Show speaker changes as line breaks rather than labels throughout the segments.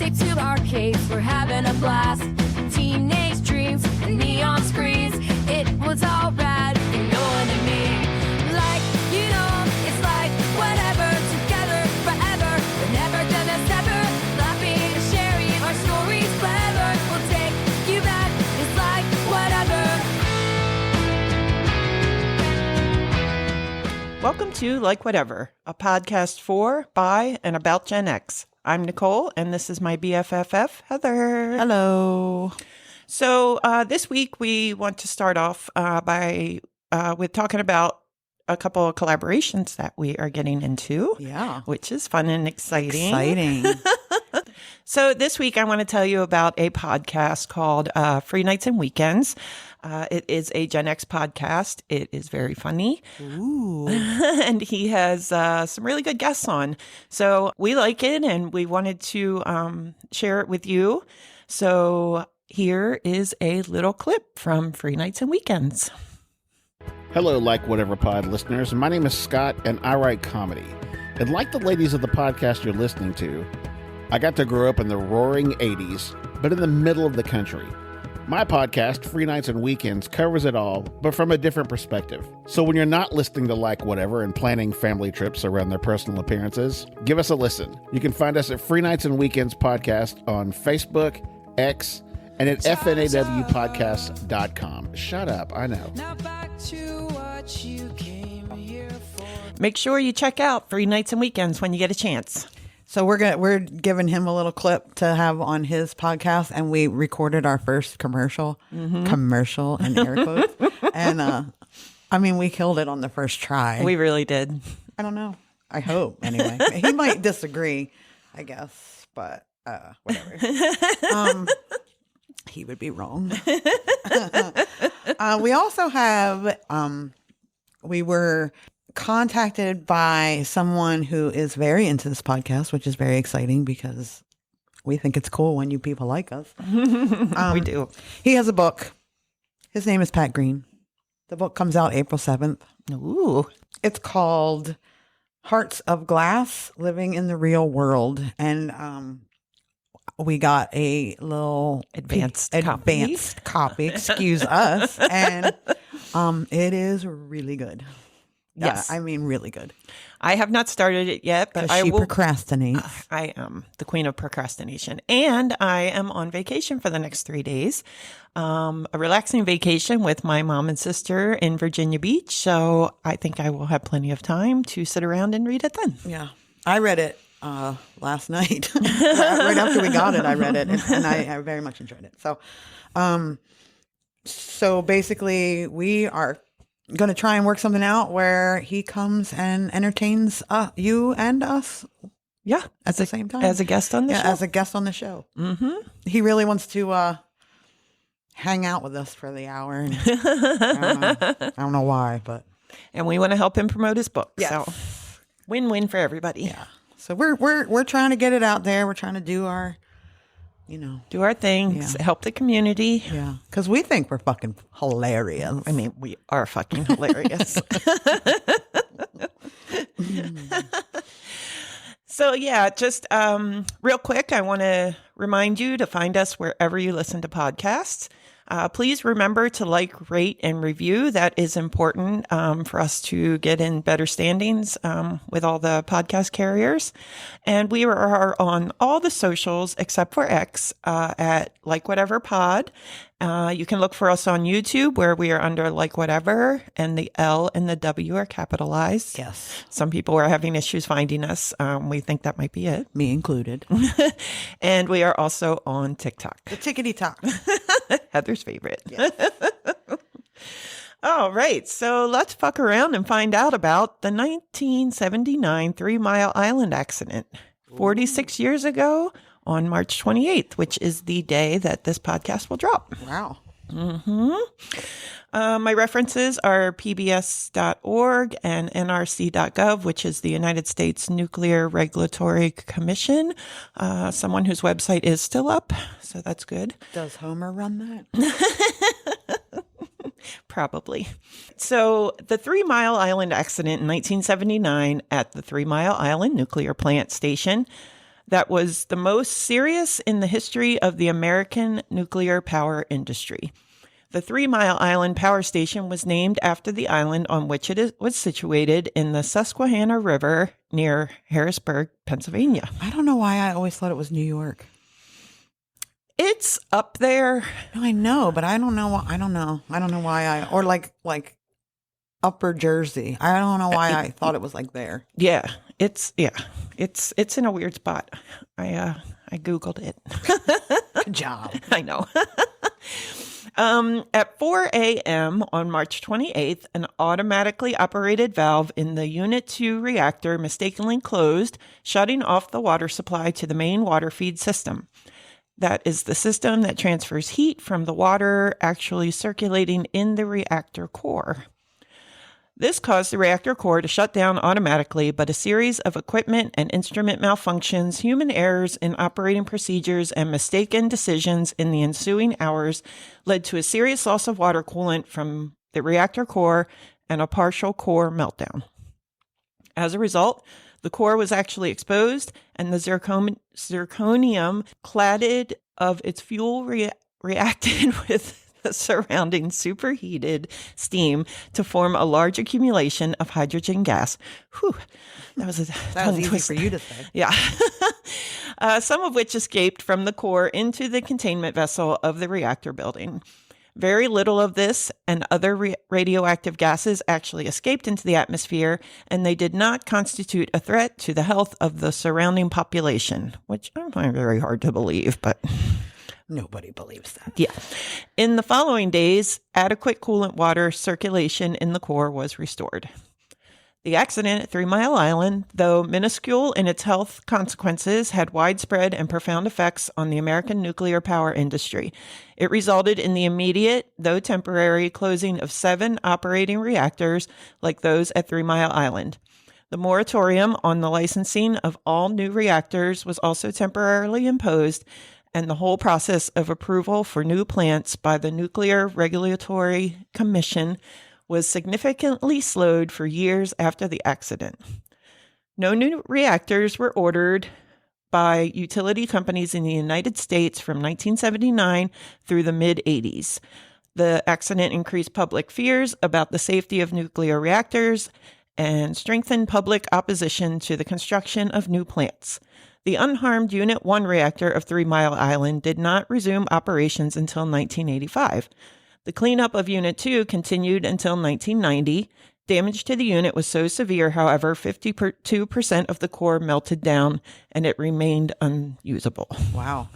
Taped to our capes, we're having a blast. Teenage dreams and neon screens. It was all rad, you know what I mean. Like, you know, it's like whatever, together forever. We're never gonna sever, laughing, sharing our stories clever. We'll take you back, it's like whatever.
Welcome to Like Whatever, a podcast for, by, and about Gen X. I'm Nicole, and this is my BFFF, Heather.
Hello.
So this week we want to start off with talking about a couple of collaborations that we are getting into.
Yeah.
Which is fun and exciting.
Exciting.
So this week I want to tell you about a podcast called Free Nights and Weekends. It is a Gen X podcast. It is very funny.
Ooh.
And he has some really good guests on. So we like it and we wanted to share it with you. So here is a little clip from Free Nights and Weekends.
Hello, Like Whatever Pod listeners. My name is Scott and I write comedy. And like the ladies of the podcast you're listening to, I got to grow up in the roaring 80s, but in the middle of the country. My podcast, Free Nights and Weekends, covers it all, but from a different perspective. So when you're not listening to Like Whatever and planning family trips around their personal appearances, give us a listen. You can find us at Free Nights and Weekends Podcast on Facebook, X, and at fnawpodcast.com. Shut up, I know.
Now back to what you came here for.
Make sure you check out Free Nights and Weekends when you get a chance.
So we're giving him a little clip to have on his podcast, and we recorded our first commercial in air quotes. And I mean, we killed it on the first try.
We really did.
I don't know. I hope anyway. He might disagree, I guess, but whatever. He would be wrong. We also have we were contacted by someone who is very into this podcast, which is very exciting because we think it's cool when you people like us.
We do.
He has a book. His name is Pat Green. The book comes out April 7th.
Ooh.
It's called Hearts of Glass, Living in the Real World. And we got a little
Advanced
copy, excuse us. And it is really good.
Yes.
Yeah, I mean, really good.
I have not started it yet, but I
she
will.
procrastinates.
I am the queen of procrastination, and I am on vacation for the next 3 days. A relaxing vacation with my mom and sister in Virginia Beach. So I think I will have plenty of time to sit around and read it then.
Yeah. I read it last night. Right after we got it, I read it, and I very much enjoyed it. So basically, we are going to try and work something out where he comes and entertains you and us.
Yeah,
At the same time.
as a guest on the show.
As a guest on the show.
Mm-hmm.
He really wants to hang out with us for the hour. And I don't know why, but
And we want to help him promote his book.
Yes.
So win-win for everybody.
yeah. So we're trying to get it out there. We're trying to do our,
Do our things,
Yeah.
help the community.
yeah, because we think we're fucking hilarious.
I mean, we are fucking hilarious. So yeah, just real quick, I want to remind you to find us wherever you listen to podcasts. Please remember to like, rate, and review. That is important for us to get in better standings with all the podcast carriers. And we are on all the socials except for X at Like Whatever Pod. You can look for us on YouTube where we are under Like Whatever, and the L and the W are capitalized.
Yes,
Some people are having issues finding us. We think that might be it.
me included.
And we are also on TikTok.
The tickety talk.
Heather's favorite.
Yes.
All right. So let's fuck around and find out about the 1979 3 Mile Island accident. 46 years ago on March 28th, which is the day that this podcast will drop.
Wow.
My references are pbs.org and nrc.gov, which is the United States Nuclear Regulatory Commission, someone whose website is still up, so that's good.
Does Homer run that?
Probably. So the 3 Mile Island accident in 1979 at the 3 Mile Island Nuclear Plant Station that was the most serious in the history of the American nuclear power industry. The 3 Mile Island Power Station was named after the island on which was situated in the Susquehanna River near Harrisburg, Pennsylvania.
I don't know why I always thought it was New York.
It's up there.
No, I know, but I don't know. I don't know why or like Upper Jersey. I don't know why I thought it was like there.
Yeah, it's in a weird spot. I Googled it.
Good job.
I know. At 4 a.m. on March 28th, an automatically operated valve in the Unit 2 reactor mistakenly closed, shutting off the water supply to the main water feed system. That is the system that transfers heat from the water actually circulating in the reactor core. This caused the reactor core to shut down automatically, but a series of equipment and instrument malfunctions, human errors in operating procedures, and mistaken decisions in the ensuing hours led to a serious loss of water coolant from the reactor core and a partial core meltdown. As a result, the core was actually exposed, and the zirconium cladded of its fuel reacted with the surrounding superheated steam to form a large accumulation of hydrogen gas. Whew, that was
easy
twister
for you to say.
Yeah. Some of which escaped from the core into the containment vessel of the reactor building. Very little of this and other radioactive gases actually escaped into the atmosphere, and they did not constitute a threat to the health of the surrounding population, which I find very hard to believe, but...
Nobody believes that.
Yeah. In the following days, adequate coolant water circulation in the core was restored. The accident at 3 Mile Island, though minuscule in its health consequences, had widespread and profound effects on the American nuclear power industry. It resulted in the immediate, though temporary, closing of 7 operating reactors like those at 3 Mile Island. The moratorium on the licensing of all new reactors was also temporarily imposed, and the whole process of approval for new plants by the Nuclear Regulatory Commission was significantly slowed for years after the accident. No new reactors were ordered by utility companies in the United States from 1979 through the mid-'80s. The accident increased public fears about the safety of nuclear reactors and strengthened public opposition to the construction of new plants. The unharmed Unit 1 reactor of 3 Mile Island did not resume operations until 1985. The cleanup of Unit 2 continued until 1990. Damage to the unit was so severe, however, 52% of the core melted down and it remained unusable.
Wow.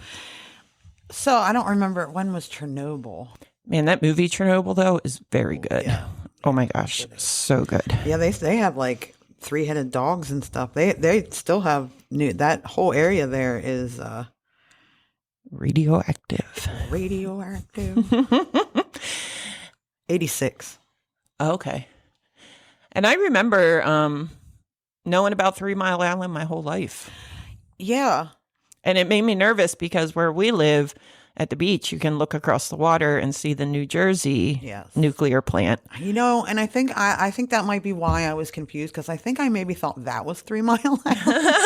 So I don't remember, when was Chernobyl?
Man, that movie Chernobyl, though, is very good.
Yeah.
Oh my gosh, so good.
Yeah, they have like 3-headed dogs and stuff. They still have that whole area there is
Radioactive.
86.
Okay. And I remember knowing about 3 Mile Island my whole life.
Yeah.
And it made me nervous because where we live at the beach, you can look across the water and see the New Jersey nuclear plant.
You know, and I think that might be why I was confused, because I think I maybe thought that was 3 Mile Island.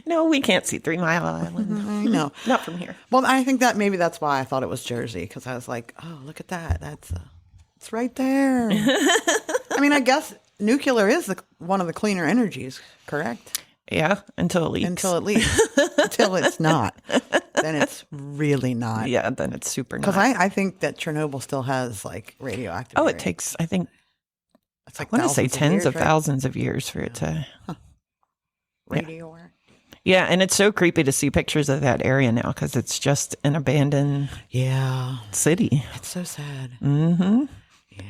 No, we can't see 3 Mile Island.
I know.
Not from here.
Well, I think that maybe that's why I thought it was Jersey, because I was like, oh, look at that. It's right there. I mean, I guess nuclear is one of the cleaner energies, correct?
Yeah, until it leaks.
Until it's not. Then it's really not.
Yeah, then it's super not.
Because I think that Chernobyl still has like radioactive.
Oh, it takes, I think,
it's like
I want to say tens of
right?
thousands of years for it to.
Radioactive.
Yeah, and it's so creepy to see pictures of that area now because it's just an abandoned city.
It's so sad.
Mm-hmm.
Yeah.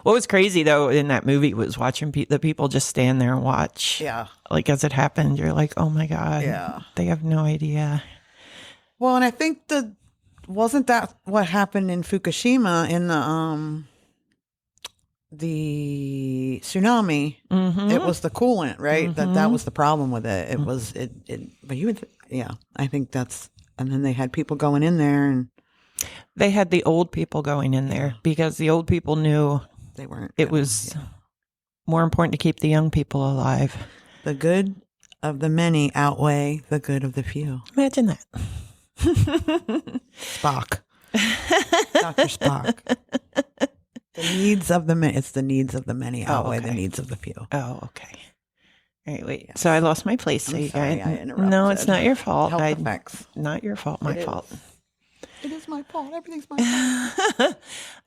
What was crazy, though, in that movie was watching the people just stand there and watch.
Yeah.
Like, as it happened, you're like, oh, my God.
Yeah.
They have no idea.
Well, and I think wasn't that what happened in Fukushima in the tsunami?
Mm-hmm.
It was the coolant, right? Mm-hmm. That was the problem with it. It was, but you would, I think that's, and then they had people going in there and.
They had the old people going in there because the old people knew
they weren't.
It was more important to keep the young people alive.
The good of the many outweigh the good of the few.
Imagine that.
Spock. Dr. Spock. The needs of the many. It's the needs of the many outweigh the needs of the few.
Oh, okay. All right, wait. So I lost my place. So
I'm
you
sorry,
guys,
I interrupted.
no, it's not your fault.
Health effects.
Not your fault. My fault.
It is my fault. Everything's my fault.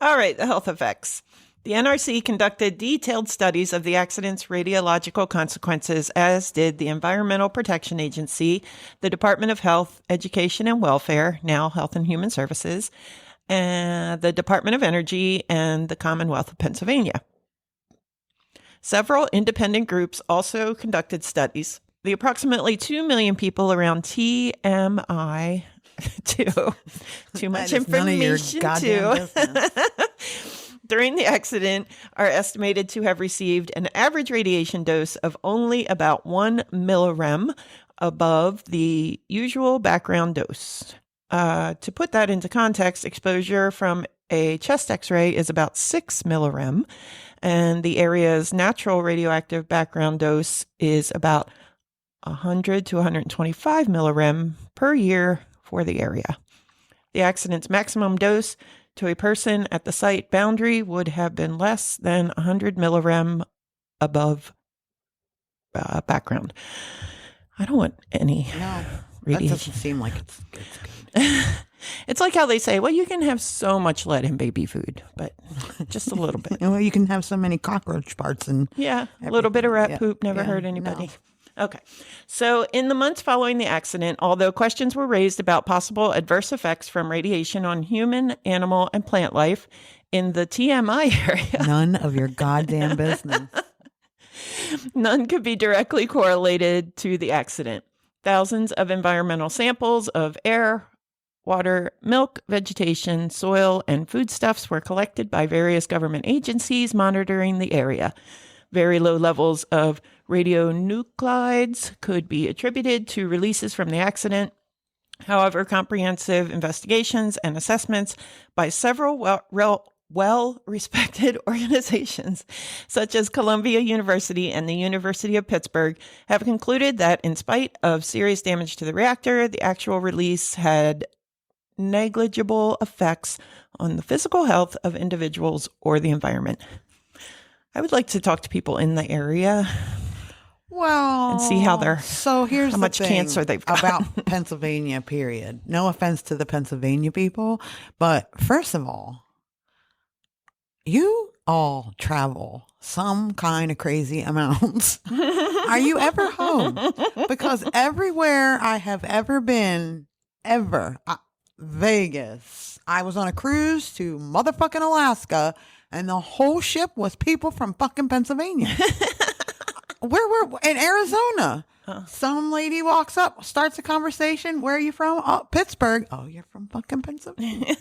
All right, the health effects. The NRC conducted detailed studies of the accident's radiological consequences, as did the Environmental Protection Agency, the Department of Health, Education and Welfare, now Health and Human Services, and the Department of Energy, and the Commonwealth of Pennsylvania. Several independent groups also conducted studies. The approximately 2 million people around TMI, too much information,
none of your goddamn business.
during the accident are estimated to have received an average radiation dose of only about 1 millirem above the usual background dose. To put that into context, exposure from a chest x-ray is about 6 millirem, and the area's natural radioactive background dose is about 100 to 125 millirem per year for the area. The accident's maximum dose to a person at the site boundary would have been less than 100 millirem above background. I don't want any radiation.
That doesn't seem like it's good.
It's like how they say, well, you can have so much lead in baby food, but just a little bit.
Well, you can have so many cockroach parts and
Yeah, a little bit of rat poop never hurt anybody.
No.
Okay. So in the months following the accident, although questions were raised about possible adverse effects from radiation on human, animal, and plant life in the TMI area,
None of your goddamn business.
none could be directly correlated to the accident. Thousands of environmental samples of air, water, milk, vegetation, soil, and foodstuffs were collected by various government agencies monitoring the area. Very low levels of radionuclides could be attributed to releases from the accident. However, comprehensive investigations and assessments by several well-respected organizations, such as Columbia University and the University of Pittsburgh, have concluded that in spite of serious damage to the reactor, the actual release had negligible effects on the physical health of individuals or the environment. I would like to talk to people in the area.
Well,
and see how they're
so here's
how
the
much
thing
cancer they've got
about Pennsylvania. Period. No offense to the Pennsylvania people, but first of all, you all travel some kind of crazy amounts. Are you ever home? Because everywhere I have ever been, Vegas, I was on a cruise to motherfucking Alaska, and the whole ship was people from fucking Pennsylvania. Where were in Arizona? Some lady walks up, starts a conversation. Where are you from? Oh, Pittsburgh. Oh, you're from fucking Pennsylvania.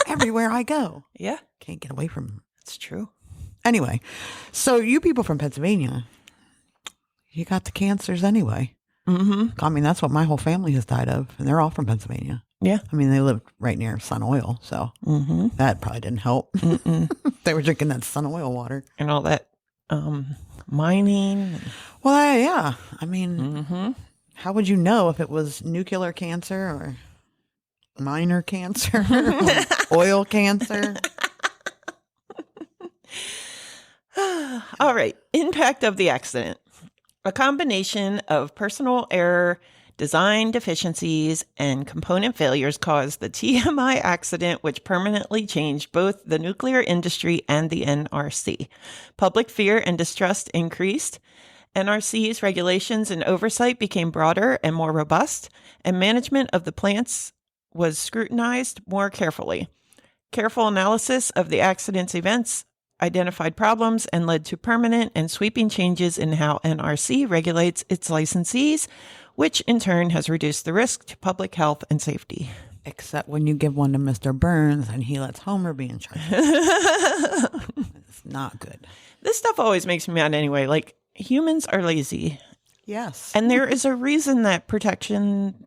Everywhere I go.
Yeah,
Can't get away from
it's true.
Anyway, so you people from Pennsylvania, you got the cancers anyway.
Mm-hmm.
I mean, that's what my whole family has died of, and they're all from Pennsylvania.
Yeah.
I mean, they lived right near Sun Oil, so that probably didn't help. They were drinking that Sun Oil water.
And all that mining.
Well, yeah. I mean, how would you know if it was nuclear cancer or minor cancer or oil cancer?
All right. Impact of the accident. A combination of personal error, design deficiencies, and component failures caused the TMI accident, which permanently changed both the nuclear industry and the NRC. Public fear and distrust increased. NRC's regulations and oversight became broader and more robust, and management of the plants was scrutinized more carefully. Careful analysis of the accident's events identified problems and led to permanent and sweeping changes in how NRC regulates its licensees, which in turn has reduced the risk to public health and safety.
Except when you give one to Mr. Burns and he lets Homer be in charge. It's not good.
This stuff always makes me mad anyway. Like, humans are lazy.
Yes.
And there is a reason that protection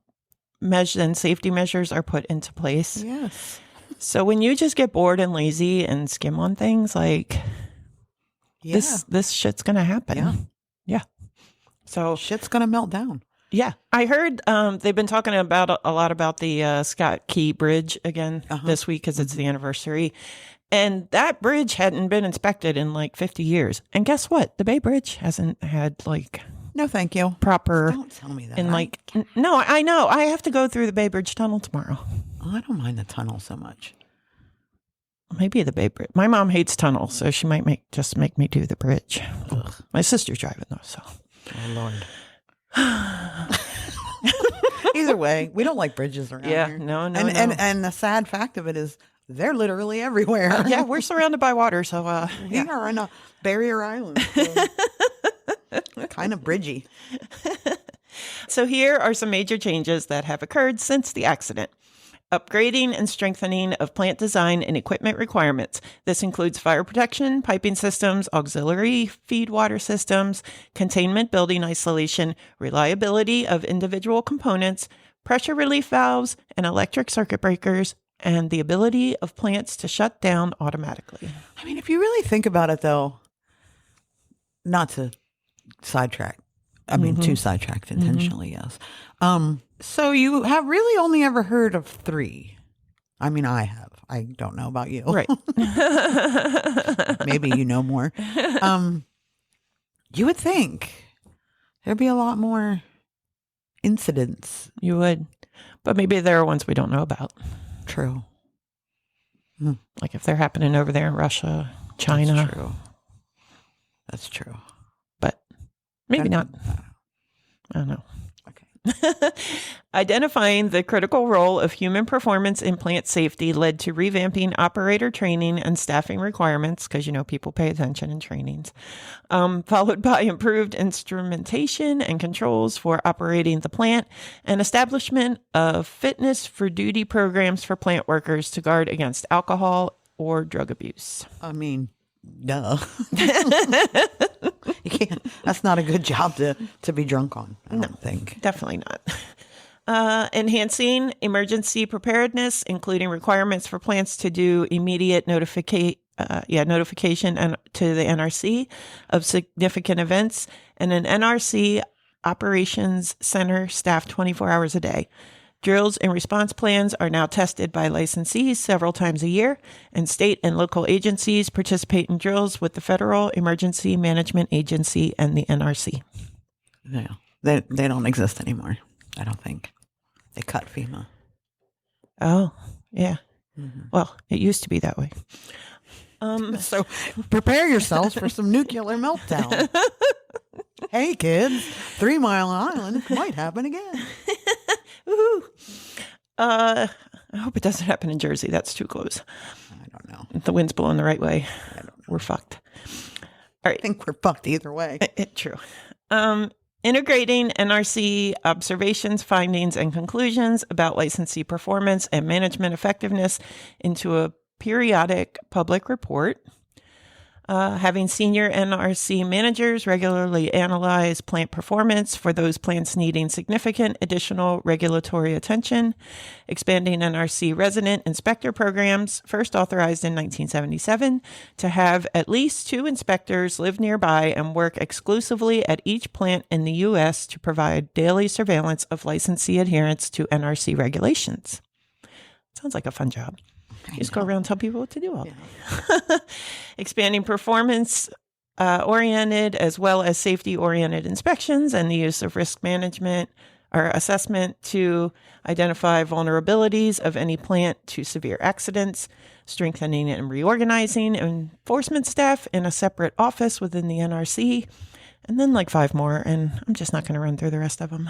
measures and safety measures are put into place.
Yes.
So when you just get bored and lazy and skim on things, like this shit's going to happen.
Yeah.
Yeah. So
Shit's going to melt down.
yeah, I heard they've been talking about a lot about the Scott Key Bridge again this week because it's the anniversary. And that bridge hadn't been inspected in like 50 years. And guess what? The Bay Bridge hasn't had like
No, thank you.
proper.
Don't tell me that.
And like, no, I know. I have to go through the Bay Bridge Tunnel tomorrow.
I don't mind the tunnel so much.
Maybe the Bay Bridge. My mom hates tunnels, so she might just make me do the bridge. My sister's driving though, so.
Oh, Lord. Either way, we don't like bridges around here.
No.
And the sad fact of it is they're literally everywhere.
Yeah, we're surrounded by water, so
We are on a barrier island. So kind of bridgy.
So here are some major changes that have occurred since the accident. Upgrading and strengthening of plant design and equipment requirements. This includes fire protection, piping systems, auxiliary feed water systems, containment building isolation, reliability of individual components, pressure relief valves, and electric circuit breakers, and the ability of plants to shut down automatically.
I mean, if you really think about it, though, not to sidetrack. I mean, too sidetracked intentionally, yes. So you have really only ever heard of 3. I mean, I have. I don't know about you.
Right.
Maybe you know more. You would think there'd be a lot more incidents.
You would. But maybe there are ones we don't know about.
True.
Like if they're happening over there in Russia, China.
That's true. That's true.
But maybe not. I don't know.
Okay.
Identifying the critical role of human performance in plant safety led to revamping operator training and staffing requirements, because, people pay attention in trainings, followed by improved instrumentation and controls for operating the plant and establishment of fitness for duty programs for plant workers to guard against alcohol or drug abuse.
I mean, duh. You can't. That's not a good job to be drunk on, I don't think.
Definitely not. Enhancing emergency preparedness, including requirements for plants to do immediate notification and to the NRC of significant events, and an NRC operations center staffed 24 hours a day. Drills and response plans are now tested by licensees several times a year, and state and local agencies participate in drills with the Federal Emergency Management Agency and the NRC.
Yeah, they don't exist anymore, I don't think. They cut FEMA.
Oh, yeah. Well, it used to be that way.
So prepare yourselves for some nuclear meltdown. Hey, kids, 3 Mile Island might happen again.
Woohoo! I hope it doesn't happen in Jersey. That's too close.
I don't know.
If the wind's blowing the right way, we're fucked. All right.
I think we're fucked either way.
True. Integrating NRC observations, findings, and conclusions about licensee performance and management effectiveness into a periodic public report. Having senior NRC managers regularly analyze plant performance for those plants needing significant additional regulatory attention. Expanding NRC resident inspector programs, first authorized in 1977, to have at least 2 inspectors live nearby and work exclusively at each plant in the U.S. to provide daily surveillance of licensee adherence to NRC regulations. Sounds like a fun job. Just go around and tell people what to do all day. Expanding performance oriented as well as safety oriented inspections and the use of risk management or assessment to identify vulnerabilities of any plant to severe accidents, strengthening and reorganizing enforcement staff in a separate office within the NRC, and then like 5 more. And I'm just not going to run through the rest of them.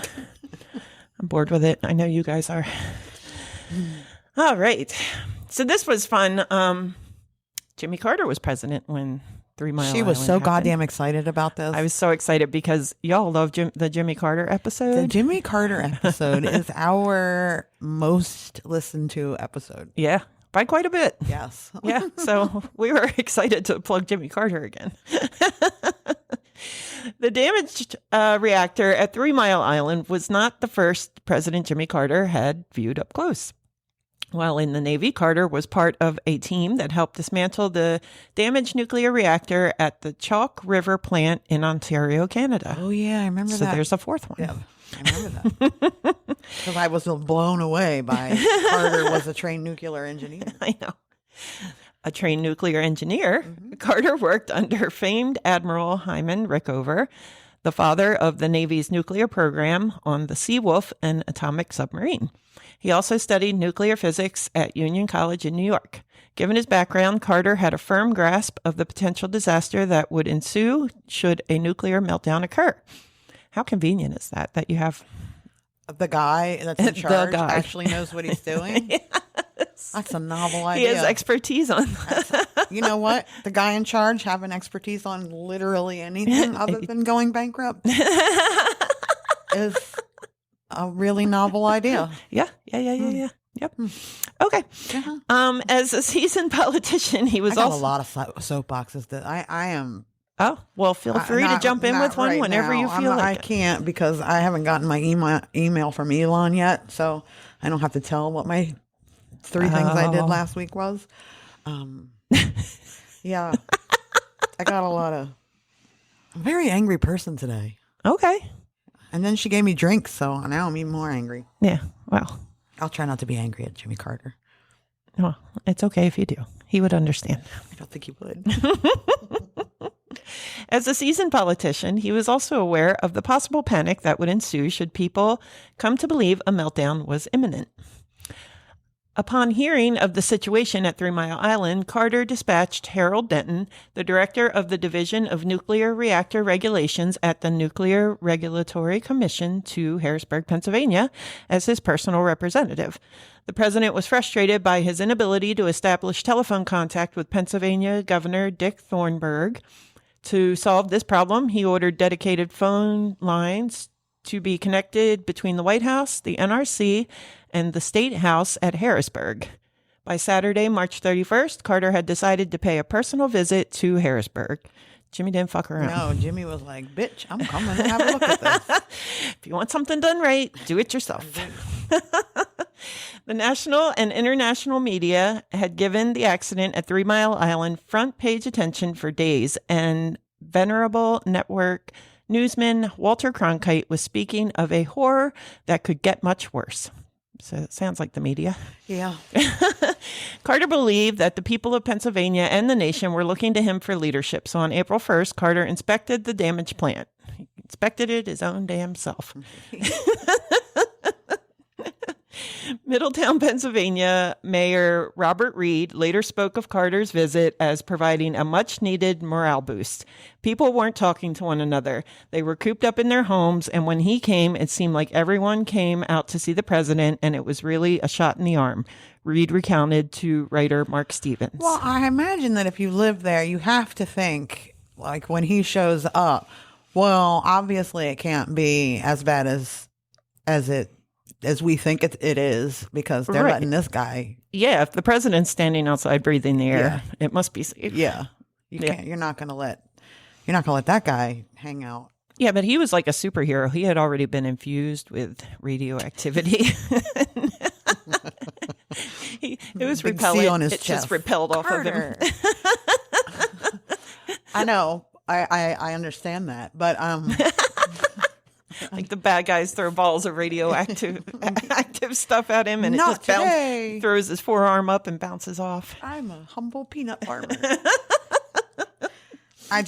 I'm bored with it. I know you guys are. All right. So this was fun. Jimmy Carter was president when 3 Mile Island
She was so
happened.
goddamn excited about this.
I was so excited because y'all love the Jimmy Carter episode.
The Jimmy Carter episode is our most listened to episode.
Yeah, by quite a bit.
Yes.
Yeah, so we were excited to plug Jimmy Carter again. The damaged reactor at 3 Mile Island was not the first President Jimmy Carter had viewed up close. While in the Navy, Carter was part of a team that helped dismantle the damaged nuclear reactor at the Chalk River plant in Ontario, Canada.
Oh, yeah, I remember
So
that.
there's a fourth one.
Yeah, I remember that. Because I was blown away by Carter was a trained nuclear engineer.
I know. A trained nuclear engineer, Carter worked under famed Admiral Hyman Rickover, the father of the Navy's nuclear program on the Seawolf and atomic submarine. He also studied nuclear physics at Union College in New York. Given his background, Carter had a firm grasp of the potential disaster that would ensue should a nuclear meltdown occur. How convenient is that you have
The guy that's in charge actually knows what he's doing? Yes. That's a novel idea.
He has expertise on that.
You know what? The guy in charge having expertise on literally anything other than going bankrupt is a really novel idea.
Yeah. Yep. Okay. As a seasoned politician, he was
I got
also
a lot of soapboxes that I am.
Oh, well, feel free to jump in with one
right
whenever
now.
you feel like
I
it.
can't because I haven't gotten my email from Elon yet, so I don't have to tell what my 3 things I did last week was. Yeah, I got a lot of. I'm a very angry person today.
Okay.
And then she gave me drinks, so now I'm even more angry.
Yeah. Well,
I'll try not to be angry at Jimmy Carter.
well, it's okay if you do. He would understand.
I don't think he would.
As a seasoned politician, he was also aware of the possible panic that would ensue should people come to believe a meltdown was imminent. Upon hearing of the situation at 3 Mile Island, Carter dispatched Harold Denton, the director of the Division of Nuclear Reactor Regulations at the Nuclear Regulatory Commission, to Harrisburg, Pennsylvania, as his personal representative. The president was frustrated by his inability to establish telephone contact with Pennsylvania Governor Dick Thornburgh. To solve this problem, he ordered dedicated phone lines to be connected between the White House, the NRC, and the State House at Harrisburg. By Saturday, March 31st, Carter had decided to pay a personal visit to Harrisburg. Jimmy didn't fuck around.
No, Jimmy was like, bitch, I'm coming to have a look at this.
If you want something done right, do it yourself. The national and international media had given the accident at 3 Mile Island front page attention for days, and venerable network newsman Walter Cronkite was speaking of a horror that could get much worse. So it sounds like the media.
Yeah.
Carter believed that the people of Pennsylvania and the nation were looking to him for leadership. So on April 1st, Carter inspected the damaged plant. He inspected it his own damn self. Middletown, Pennsylvania Mayor Robert Reed later spoke of Carter's visit as providing a much-needed morale boost. People weren't talking to one another. They were cooped up in their homes, and when he came, it seemed like everyone came out to see the president, and it was really a shot in the arm, Reed recounted to writer Mark Stevens.
Well, I imagine that if you live there, you have to think, like, when he shows up, well, obviously it can't be as bad as we think it is, because they're letting this guy.
Yeah, if the president's standing outside breathing the air, it must be safe.
Yeah, you're not gonna let that guy hang out.
Yeah, but he was like a superhero. He had already been infused with radioactivity. It was
Big
repellent.
C on his
it
chest.
just repelled off of him.
I know. I understand that, but
Like the bad guys throw balls of radioactive active stuff at him, and
Not
it just
today.
throws his forearm up and bounces off.
I'm a humble peanut farmer. I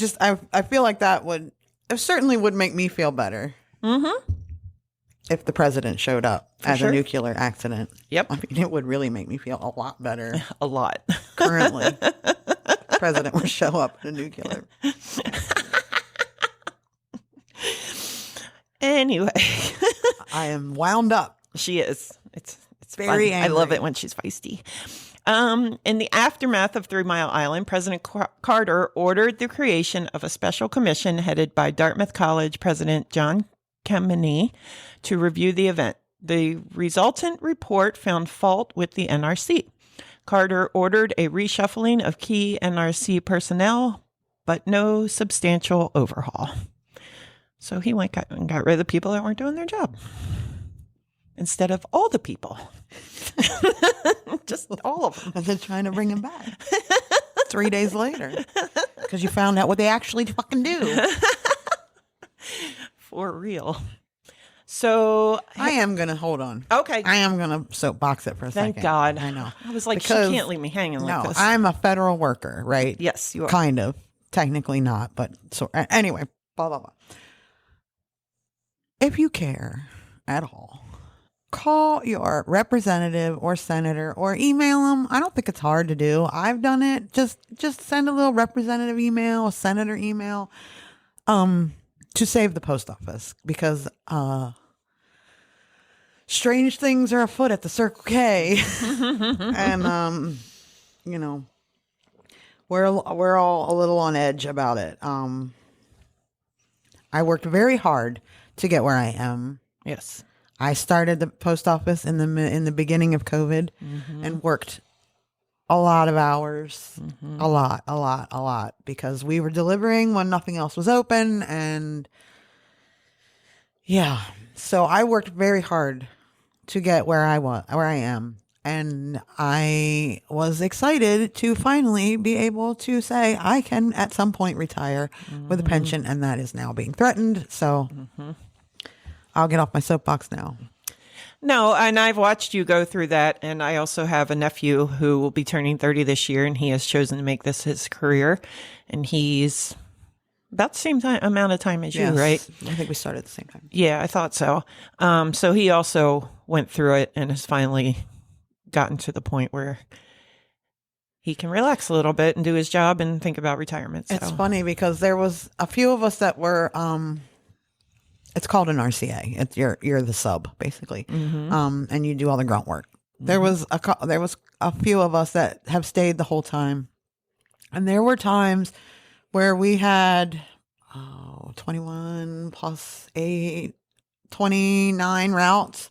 feel like it certainly would make me feel better. Mm-hmm. If the president showed up at a nuclear accident.
Yep.
I mean, it would really make me feel a lot better.
A lot.
Currently, the president would show up at a nuclear.
Anyway.
I am wound up.
She is. It's
Very
fun. I love
angry.
it when she's feisty. In the aftermath of 3 Mile Island, President Carter ordered the creation of a special commission headed by Dartmouth College President John Kemeny to review the event. The resultant report found fault with the NRC. Carter ordered a reshuffling of key NRC personnel, but no substantial overhaul. So he went and got rid of the people that weren't doing their job. instead of all the people. Just all of them.
And then trying to bring him back 3 days later because you found out what they actually fucking do.
For real. So
I am going to hold on.
Okay.
I am going to soapbox it for a second.
Thank God.
I know.
I was like,
Because-
she can't leave me hanging like
No,
this.
I'm a federal worker, right?
Yes, you are.
Kind of. Technically not, but so anyway, blah, blah, blah. If you care at all, call your representative or senator or email them. I don't think it's hard to do. I've done it. Just send a little representative email, a senator email, to save the post office because strange things are afoot at the Circle K, and you know, we're all a little on edge about it. I worked very hard to get where I am.
Yes.
I started the post office in the beginning of COVID and worked a lot of hours, a lot, because we were delivering when nothing else was open. And yeah, so I worked very hard to get where I am. And I was excited to finally be able to say I can at some point retire with a pension, and that is now being threatened. So I'll get off my soapbox now.
No, and I've watched you go through that. And I also have a nephew who will be turning 30 this year, and he has chosen to make this his career. And he's about the same amount of time as you, right?
I think we started at the same time.
Yeah, I thought so. So he also went through it and has finally gotten to the point where he can relax a little bit and do his job and think about retirement. So.
It's funny because there was a few of us that were, it's called an RCA. It's you're the sub basically. And you do all the grunt work. There was a few of us that have stayed the whole time. And there were times where we had 21 plus 8, 29 routes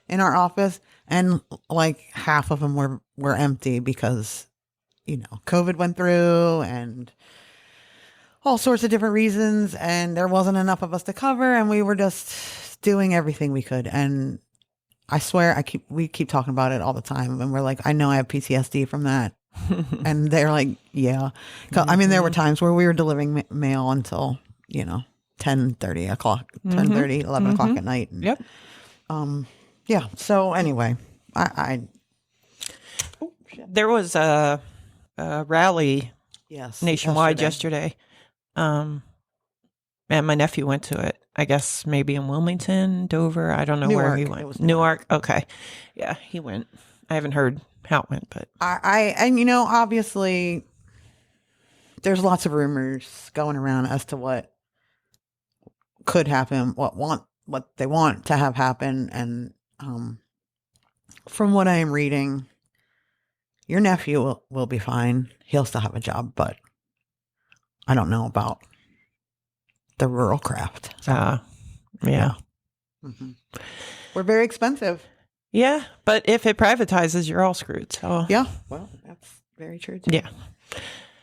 in our office, and like half of them were empty because, you know, COVID went through and all sorts of different reasons, and there wasn't enough of us to cover, and we were just doing everything we could. And I swear we keep talking about it all the time, and we're like, I know I have PTSD from that. And they're like, yeah. I mean, there were times where we were delivering mail until, you know, 10:30 o'clock, 10:30, 11 o'clock at night. And,
Yep.
yeah. So anyway,
There was a rally
yes,
nationwide yesterday. And my nephew went to it. I guess maybe in Wilmington, Dover. I don't know where he
Newark.
went.
It was
Newark. Okay. Yeah, he went. I haven't heard how it went, but
And you know, obviously there's lots of rumors going around as to what could happen, what they want to have happen. And from what I am reading, your nephew will be fine. He'll still have a job, but I don't know about the rural craft.
yeah.
We're very expensive.
Yeah, but if it privatizes, you're all screwed. So
Yeah. Well, that's very true too.
yeah.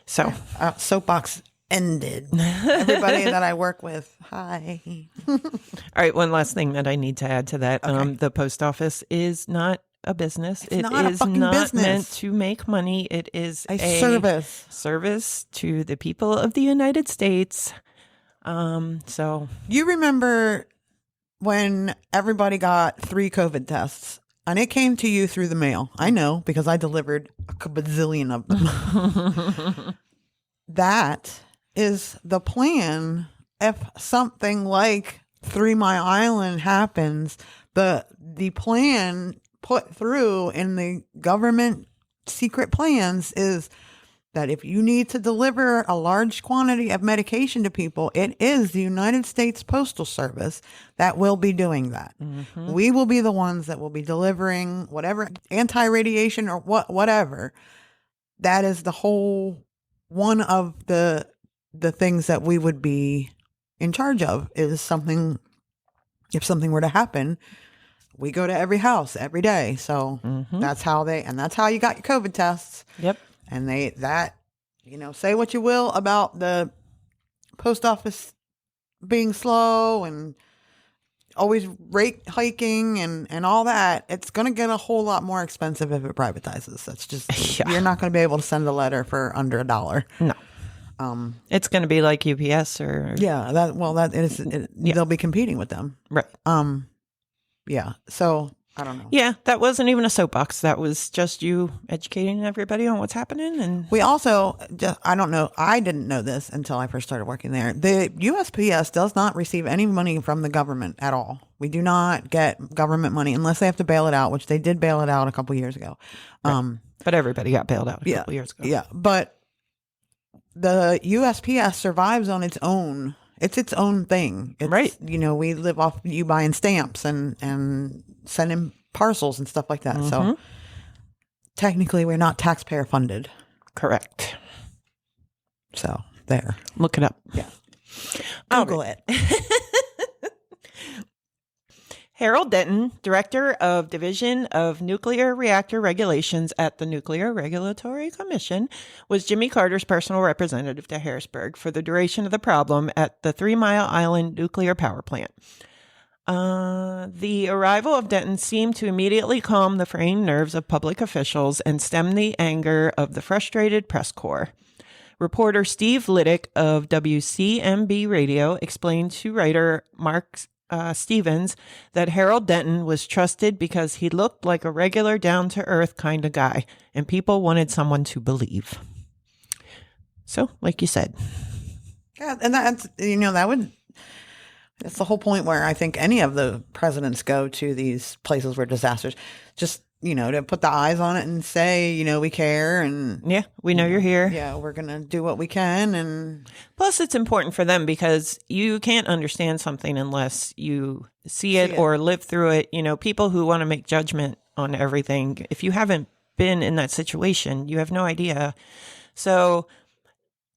So
Soapbox ended. Everybody that I work with, hi.
all right, one last thing that I need to add to that.
Okay.
The post office is not a business. It
not a
is
fucking
not
business.
meant to make money. It is
A service.
to the people of the United States. So
You remember when everybody got 3 COVID tests and it came to you through the mail? I know because I delivered a bazillion of them. That is the plan. If something like 3 Mile Island happens, the plan put through in the government secret plans is that if you need to deliver a large quantity of medication to people, it is the United States Postal Service that will be doing that. We will be the ones that will be delivering whatever anti-radiation or whatever. That is the whole one of the things that we would be in charge of is something. If something were to happen, we go to every house every day. So that's how you got your COVID tests.
yep.
And say what you will about the post office being slow and always rate hiking and all that, it's going to get a whole lot more expensive if it privatizes. That's just, you're not going to be able to send a letter for under $1.
No. It's going to be like UPS or...
Yeah, they'll be competing with them.
Right.
Yeah, so I don't know.
Yeah, that wasn't even a soapbox. That was just you educating everybody on what's happening. And
we also, I don't know, I didn't know this until I first started working there. The USPS does not receive any money from the government at all. We do not get government money unless they have to bail it out, which they did bail it out a couple years ago.
Right. But everybody got bailed out a couple years ago.
Yeah, but the USPS survives on its own. It's its own thing. It's,
right.
We live off you buying stamps and sending parcels and stuff like that. So technically we're not taxpayer funded.
Correct.
So there.
Look it up.
Yeah. Google it.
Harold Denton, Director of Division of Nuclear Reactor Regulations at the Nuclear Regulatory Commission, was Jimmy Carter's personal representative to Harrisburg for the duration of the problem at the 3 Mile Island nuclear power plant. The arrival of Denton seemed to immediately calm the fraying nerves of public officials and stem the anger of the frustrated press corps. Reporter Steve Liddick of WCMB Radio explained to writer Mark Stevens that Harold Denton was trusted because he looked like a regular down-to-earth kind of guy, and people wanted someone to believe. So, like you said.
Yeah, and that's, that's the whole point where I think any of the presidents go to these places where disasters, just, to put the eyes on it and say, we care and...
Yeah, we know you're here.
Yeah, we're going to do what we can. And
plus, it's important for them because you can't understand something unless you see it or live through it. People who want to make judgment on everything, if you haven't been in that situation, you have no idea. So...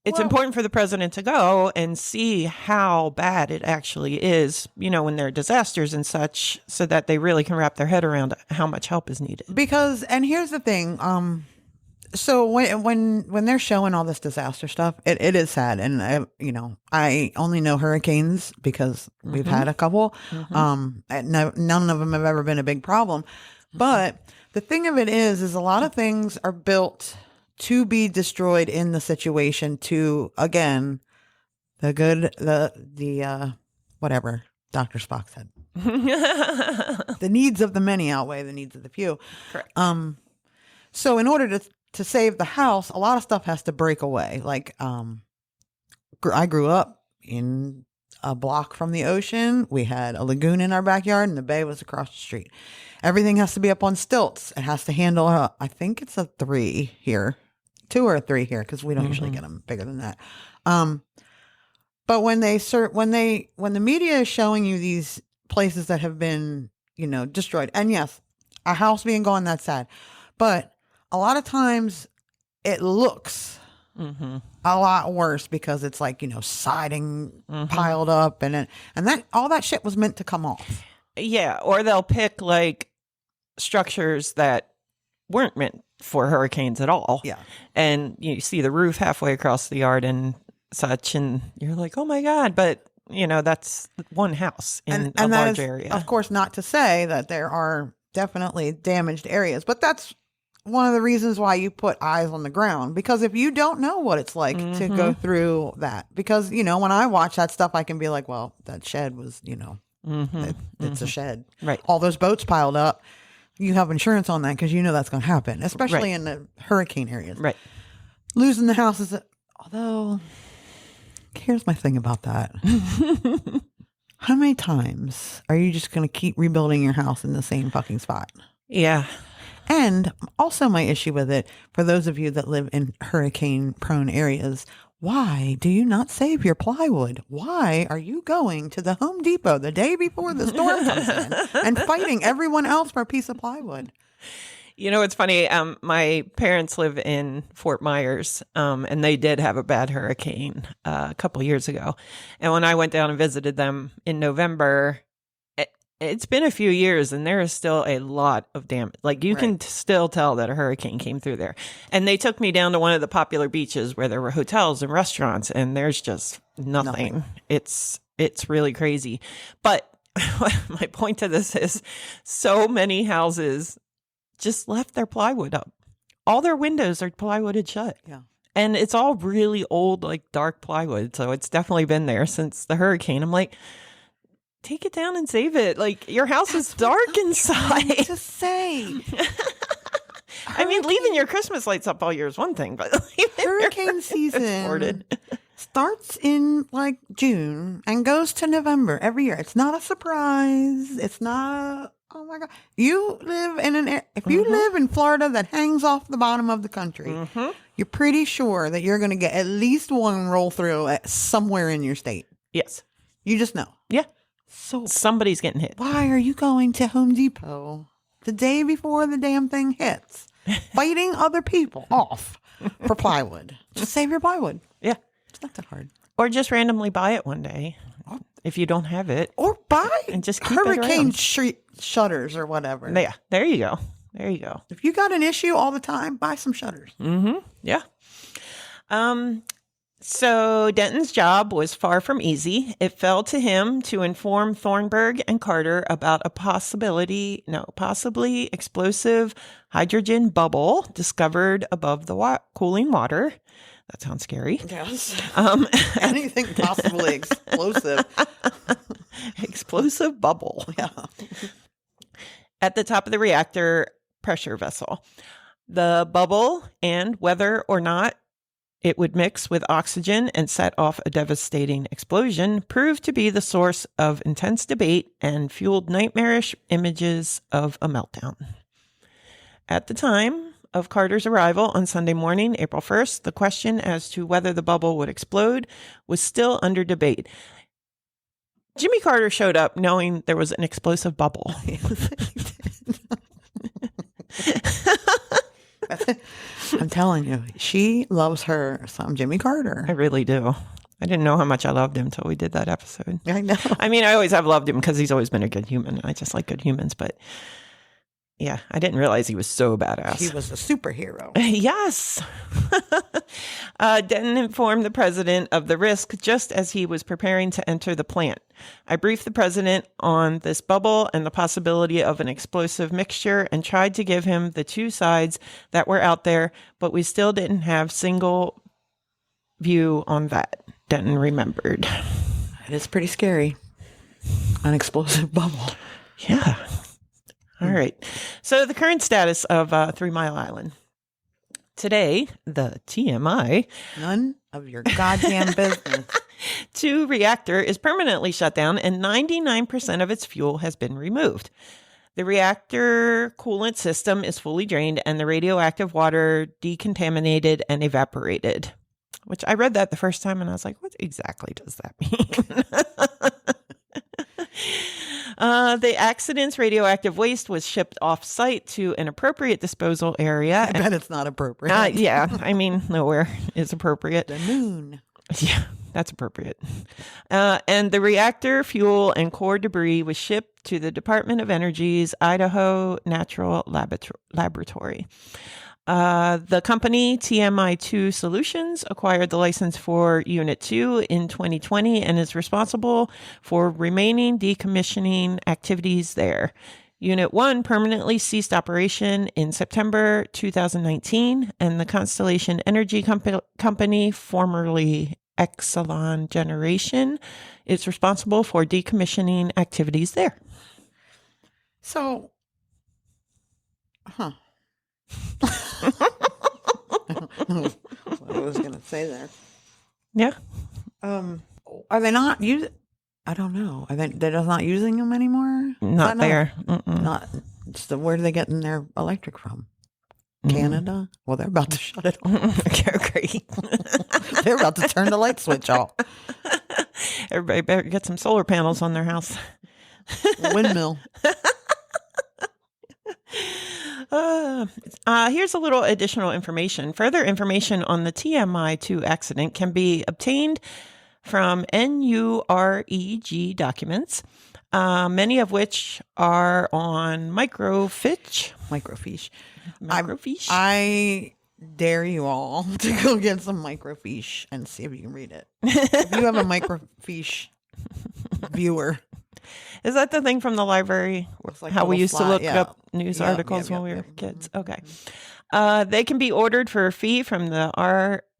It's important for the president to go and see how bad it actually is, when there are disasters and such, so that they really can wrap their head around how much help is needed.
Because, and here's the thing, so when they're showing all this disaster stuff, it is sad. And, I only know hurricanes because we've had a couple. And none of them have ever been a big problem. But the thing of it is a lot of things are built to be destroyed in the situation to, again, whatever Dr. Spock said. The needs of the many outweigh the needs of the few.
Correct.
So in order to save the house, a lot of stuff has to break away. Like, I grew up in a block from the ocean. We had a lagoon in our backyard and the bay was across the street. Everything has to be up on stilts. It has to handle, I think it's a 3 here. 2 or 3 here because we don't usually get them bigger than that. But when the media is showing you these places that have been, destroyed, and yes, a house being gone, that's sad. But a lot of times it looks a lot worse because it's like, siding piled up and that all that shit was meant to come off.
Yeah. Or they'll pick like structures that weren't meant for hurricanes at all.
Yeah.
And you see the roof halfway across the yard and such, and you're like, oh my God. But, that's one house in a large area.
Of course, not to say that there are definitely damaged areas, but that's one of the reasons why you put eyes on the ground. Because if you don't know what it's like to go through that, because, when I watch that stuff, I can be like, well, that shed was, it's a shed.
Right.
All those boats piled up. You have insurance on that because that's going to happen, especially in the hurricane areas.
Right.
Losing the house is, although, here's my thing about that. How many times are you just going to keep rebuilding your house in the same fucking spot?
Yeah.
And also my issue with it, for those of you that live in hurricane-prone areas, why do you not save your plywood? Why are you going to the Home Depot the day before the storm comes in and fighting everyone else for a piece of plywood?
It's funny. My parents live in Fort Myers, and they did have a bad hurricane a couple years ago. And when I went down and visited them in November, it's been a few years and there is still a lot of damage. Like you can still tell that a hurricane came through there. And they took me down to one of the popular beaches where there were hotels and restaurants and there's just nothing. It's really crazy. But my point to this is so many houses just left their plywood up. All their windows are plywooded shut.
Yeah.
And it's all really old, like dark plywood. So it's definitely been there since the hurricane. I'm like, take it down and save it. Like, your house is dark inside.
To say.
I mean, leaving your Christmas lights up all year is one thing, but
Hurricane season
exported.
starts in like June and goes to November every year. It's not a surprise. It's not. Oh my God! You live in if you live in Florida that hangs off the bottom of the country, you're pretty sure that you're going to get at least one roll through at somewhere in your state.
Yes.
You just know.
Yeah.
So
Somebody's getting hit.
why are you going to Home Depot the day before the damn thing hits, fighting other people off for plywood? Just save your plywood.
Yeah.
It's not that hard.
Or just randomly buy it one day if you don't have it.
Or buy
And just keep it
hurricane
around.
shutters or whatever.
Yeah. There you go. There you go.
If you got an issue all the time, buy some shutters.
Yeah. So Denton's job was far from easy. It fell to him to inform Thornburg and Carter about a possibly explosive hydrogen bubble discovered above the cooling water. That sounds scary.
Yes. Anything possibly explosive.
Explosive bubble.
Yeah.
At the top of the reactor pressure vessel. The bubble, and whether or not it would mix with oxygen and set off a devastating explosion, proved to be the source of intense debate and fueled nightmarish images of a meltdown. At the time of Carter's arrival on Sunday morning, April 1st, the question as to whether the bubble would explode was still under debate. Jimmy Carter showed up knowing there was an explosive bubble.
I'm telling you, she loves her some Jimmy Carter.
I really do. I didn't know how much I loved him until we did that episode.
I know.
I mean, I always have loved him because he's always been a good human. I just like good humans. But yeah, I didn't realize he was so badass.
He was a superhero.
Yes. Denton informed the president of the risk just as he was preparing to enter the plant. I briefed the president on this bubble and the possibility of an explosive mixture and tried to give him the two sides that were out there, but we still didn't have single view on that, Denton remembered.
It is pretty scary. An explosive bubble.
Yeah. All right. So the current status of 3 Mile Island. Today, the TMI
None of your goddamn business.
2 reactor is permanently shut down and 99% of its fuel has been removed. The reactor coolant system is fully drained and the radioactive water decontaminated and evaporated. Which I read that the first time and I was like, what exactly does that mean? The accident's radioactive waste was shipped off-site to an appropriate disposal area.
I bet it's not appropriate.
Yeah, I mean, nowhere is appropriate.
The moon.
Yeah, that's appropriate. And the reactor fuel and core debris was shipped to the Department of Energy's Idaho Natural Laboratory. The company TMI2 Solutions acquired the license for Unit 2 in 2020 and is responsible for remaining decommissioning activities there. Unit 1 permanently ceased operation in September 2019, and the Constellation Energy Company, formerly Exelon Generation, is responsible for decommissioning activities there.
So, what I was going to say there.
Yeah.
Are they not using? I don't know. Are they're just not using them anymore?
Not there.
Not. Where are they getting their electric from? Canada? Well, they're about to shut it off.
Great.
They're about to turn the light switch off.
Everybody better get some solar panels on their house.
Windmill.
Here's a little additional information. Further information on the TMI2 accident can be obtained from NUREG documents, many of which are on microfiche.
Microfiche. I dare you all to go get some microfiche and see if you can read it. If you have a microfiche viewer,
Is that the thing from the library?
like
How
a
we
little
used to
slide,
look
yeah.
up news
Yep,
articles
yep,
when we
yep,
were
yep.
kids? Okay. They can be ordered for a fee from the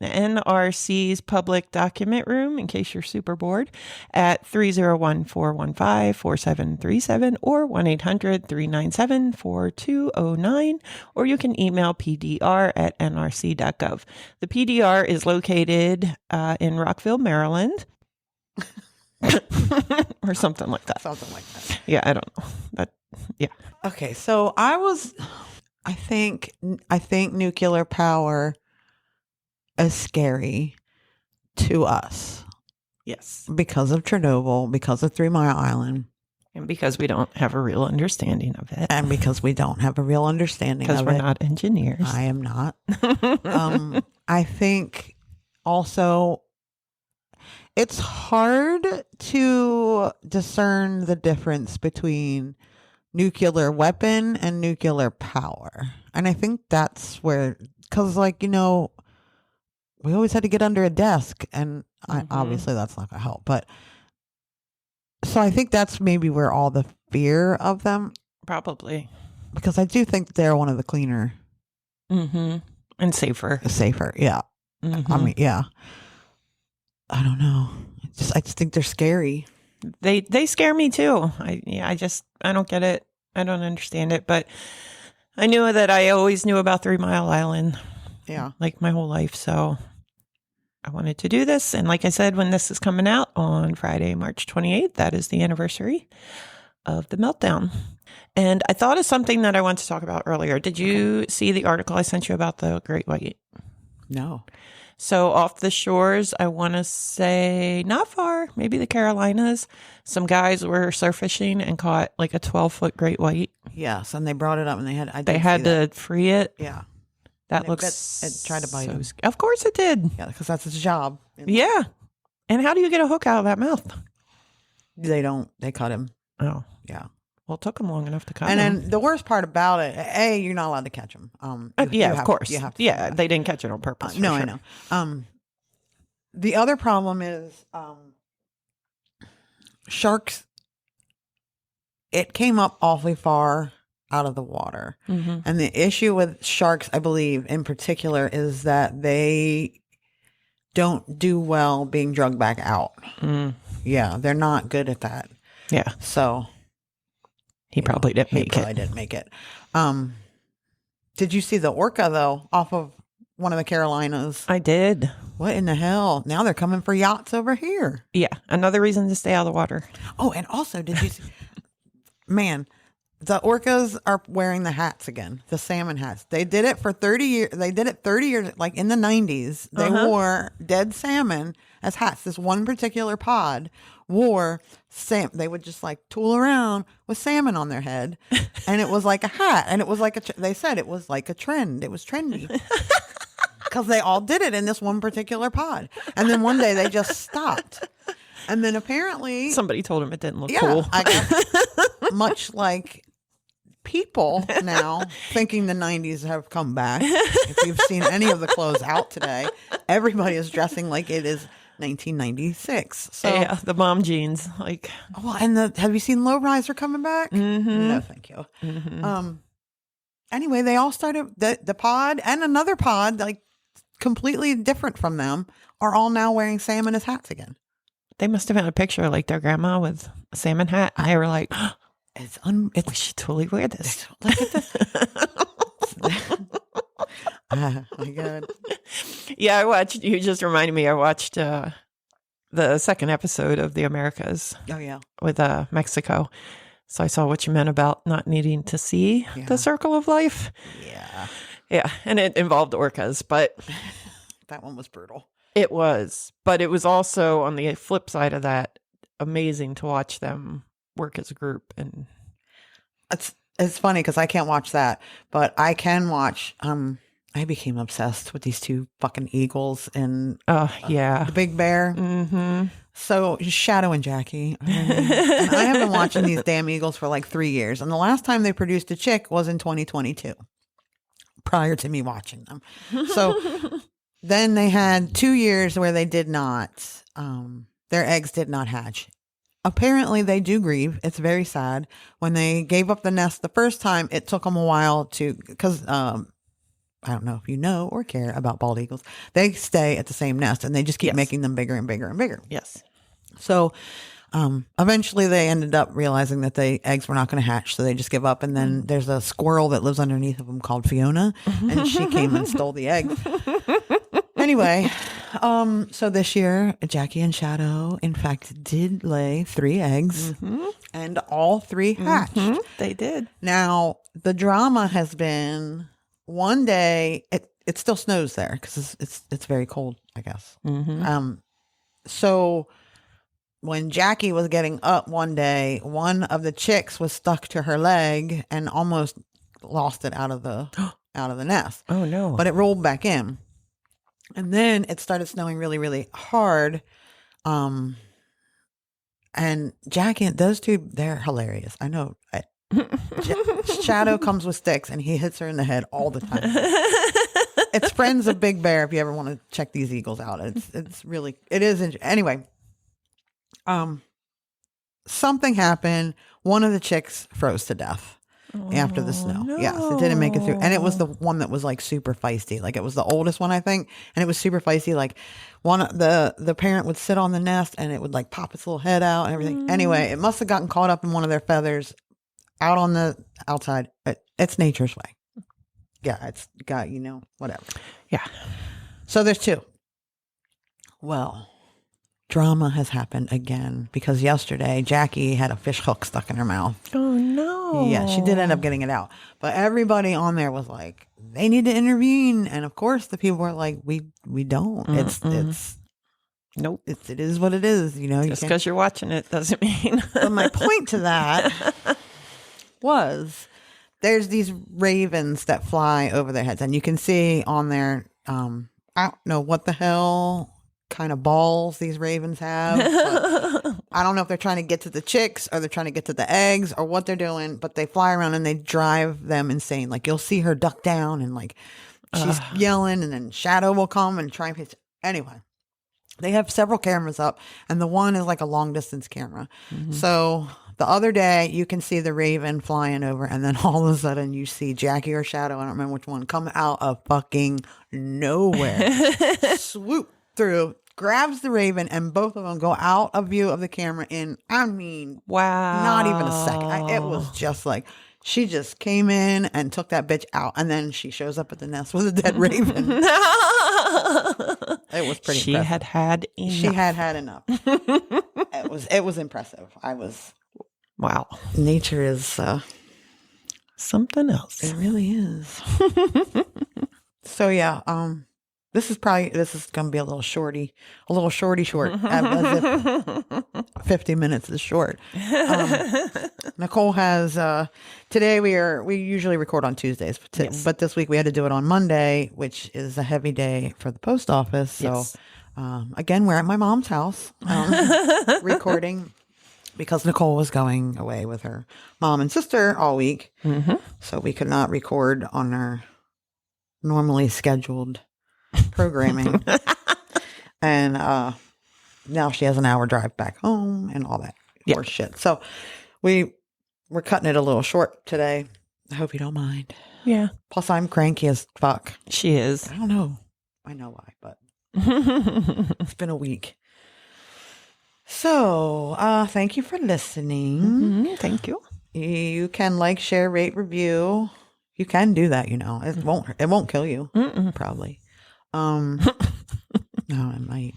NRC's public document room, in case you're super bored, at 301-415-4737 or 1-800-397-4209, or you can email pdr@nrc.gov. The PDR is located in Rockville, Maryland. Or something like that.
Something like that.
Yeah, I don't know. But yeah.
Okay, so I think nuclear power is scary to us
Yes.
because of Chernobyl, because of 3 Mile Island,
And because we don't have a real understanding of it.
and because we don't have a real understanding
Because
of
we're
it.
not engineers.
I am not. I think also it's hard to discern the difference between nuclear weapon and nuclear power. And I think that's where, because we always had to get under a desk, and obviously that's not going to help. But so I think that's maybe where all the fear of them,
Probably.
because I do think they're one of the cleaner,
And safer.
safer. Yeah. I mean, yeah. I don't know. I just think they're scary.
They scare me too. I don't get it. I don't understand it. But I knew that I always knew about 3 Mile Island.
Yeah.
Like my whole life. So I wanted to do this. And like I said, when this is coming out on Friday, March 28th, that is the anniversary of the Meltdown. And I thought of something that I wanted to talk about earlier. Did you see the article I sent you about the Great White?
No.
So off the shores, I want to say not far, maybe the Carolinas, some guys were surfishing and caught like a 12-foot great white.
Yes, and they brought it up, and they
They had to free it.
Yeah.
That
And
looks
it tried to bite him.
Of course it did.
Yeah, because that's its job.
Yeah. And how do you get a hook out of that mouth?
They cut him.
Oh,
Yeah.
well, it took them long enough to cut
And
him.
then the worst part about it, you're not allowed to catch them.
Of course.
You have to.
Yeah, they didn't catch it on purpose.
No,
for
I
sure.
know. The other problem is sharks. It came up awfully far out of the water. And the issue with sharks, I believe, in particular, is that they don't do well being drugged back out. Yeah, they're not good at that.
Yeah.
So
He probably didn't make
probably
it.
didn't make it. Did you see the orca, though, off of one of the Carolinas?
I did.
What in the hell? Now they're coming for yachts over here.
Yeah. Another reason to stay out of the water.
Oh, and also, did you see? Man, the orcas are wearing the hats again, the salmon hats. They did it for 30 years. They did it 30 years, like in the 90s. They wore dead salmon as hats. This one particular pod wore they would just like tool around with salmon on their head, and it was like a hat, and it was like they said it was like a trend. It was trendy. Because they all did it in this one particular pod. And then one day they just stopped. And then apparently
Somebody told him it didn't look cool.
I guess much like people now thinking the 90s have come back. If you've seen any of the clothes out today, everybody is dressing like it is 1996. So
Yeah, the mom jeans. Like,
well, and have you seen low riser coming back? No, thank you. Anyway, they all started the pod and another pod, like completely different from them, are all now wearing salmon as hats again.
they must have had a picture of like their grandma with a salmon hat. And they were like, we should totally wear this.
Look at this. Oh my God.
Yeah, you just reminded me, I watched the second episode of The Americas
Oh yeah.
with Mexico. So I saw what you meant about not needing to see the circle of life.
Yeah.
Yeah, and it involved orcas, but
That one was brutal.
it was. But it was also, on the flip side of that, amazing to watch them work as a group. And
It's funny because I can't watch that, but I can watch. I became obsessed with these two fucking eagles and
yeah.
the Big Bear.
Mm-hmm.
So Shadow and Jackie. And I have been watching these damn eagles for like 3 years, and the last time they produced a chick was in 2022. Prior to me watching them, so then they had 2 years where they did not. Their eggs did not hatch apparently they do grieve. It's very sad. When they gave up the nest the first time, it took them a while because I don't know if you know or care about bald eagles. They stay at the same nest and they just keep
Yes.
making them bigger and bigger and bigger.
Yes.
So eventually they ended up realizing that the eggs were not going to hatch. So they just give up. And then there's a squirrel that lives underneath of them called Fiona. And she came and stole the eggs. Anyway, so this year, Jackie and Shadow, in fact, did lay 3 eggs and all 3 hatched.
They did.
Now, the drama has been one day, it still snows there because it's very cold, I guess. So when Jackie was getting up one day, one of the chicks was stuck to her leg and almost lost it out of the nest.
Oh, no.
But it rolled back in. And then it started snowing really, really hard. And Jackie, those two, they're hilarious. I know. Shadow comes with sticks and he hits her in the head all the time. It's Friends of Big Bear if you ever want to check these eagles out. It's really, it is. Anyway, something happened. One of the chicks froze to death. After the snow.
No.
Yes, it didn't make it through. And it was the one that was like super feisty. Like it was the oldest one, I think. And it was super feisty. Like the parent would sit on the nest and it would like pop its little head out and everything. Anyway, it must have gotten caught up in one of their feathers out on the outside. It's nature's way. Yeah, it's got, whatever.
Yeah.
So there's 2. Well, drama has happened again because yesterday Jackie had a fish hook stuck in her mouth.
Oh, no.
Yeah, she did end up getting it out. But everybody on there was like, they need to intervene. And of course, the people were like, we don't. It's
Nope.
it is what it is.
Just because you're watching it doesn't mean.
But my point to that was there's these ravens that fly over their heads. And you can see on there, I don't know what the hell kind of balls these ravens have. But I don't know if they're trying to get to the chicks or they're trying to get to the eggs or what they're doing, but they fly around and they drive them insane. Like you'll see her duck down and like she's yelling and then Shadow will come and try and pitch. Anyway, they have several cameras up and the one is like a long distance camera. So the other day you can see the raven flying over and then all of a sudden you see Jackie or Shadow, I don't remember which one, come out of fucking nowhere. Swoop through, grabs the raven, and both of them go out of view of the camera in,
Wow.
not even a second. It was just like, she just came in and took that bitch out. And then she shows up at the nest with a dead raven. It was pretty
She
impressive.
had enough.
She had enough. It was impressive.
Wow.
Nature is,
Something else.
it really is. So yeah, this is going to be a little short, as if 50 minutes is short. Nicole has, today we usually record on Tuesdays, but this week we had to do it on Monday, which is a heavy day for the post office. So,
Yes.
Again, we're at my mom's house, recording because Nicole was going away with her mom and sister all week. So we could not record on our normally scheduled programming. And now she has an hour drive back home and all that horse shit. So we're cutting it a little short today. I hope you don't mind.
Yeah.
Plus I'm cranky as fuck.
She is.
I don't know. I know why, but it's been a week. So thank you for listening.
Thank you.
You can like, share, rate, review. You can do that, It won't kill you. Probably. No, it might.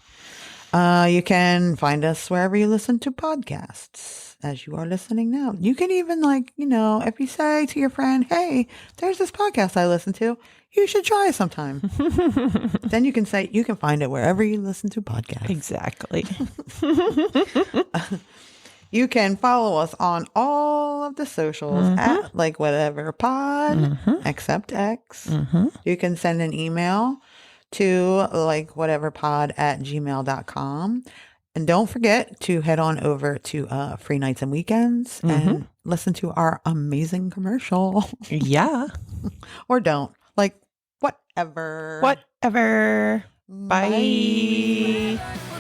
You can find us wherever you listen to podcasts, as you are listening now. You can even if you say to your friend, hey, there's this podcast I listen to, you should try it sometime. Then you can say, you can find it wherever you listen to podcasts.
Exactly.
You can follow us on all of the socials at like whatever pod, except X. You can send an email to like whatever pod@gmail.com. And don't forget to head on over to Free Nights and Weekends and listen to our amazing commercial.
Yeah.
Or don't. Like, whatever.
Whatever.
Bye.
Bye.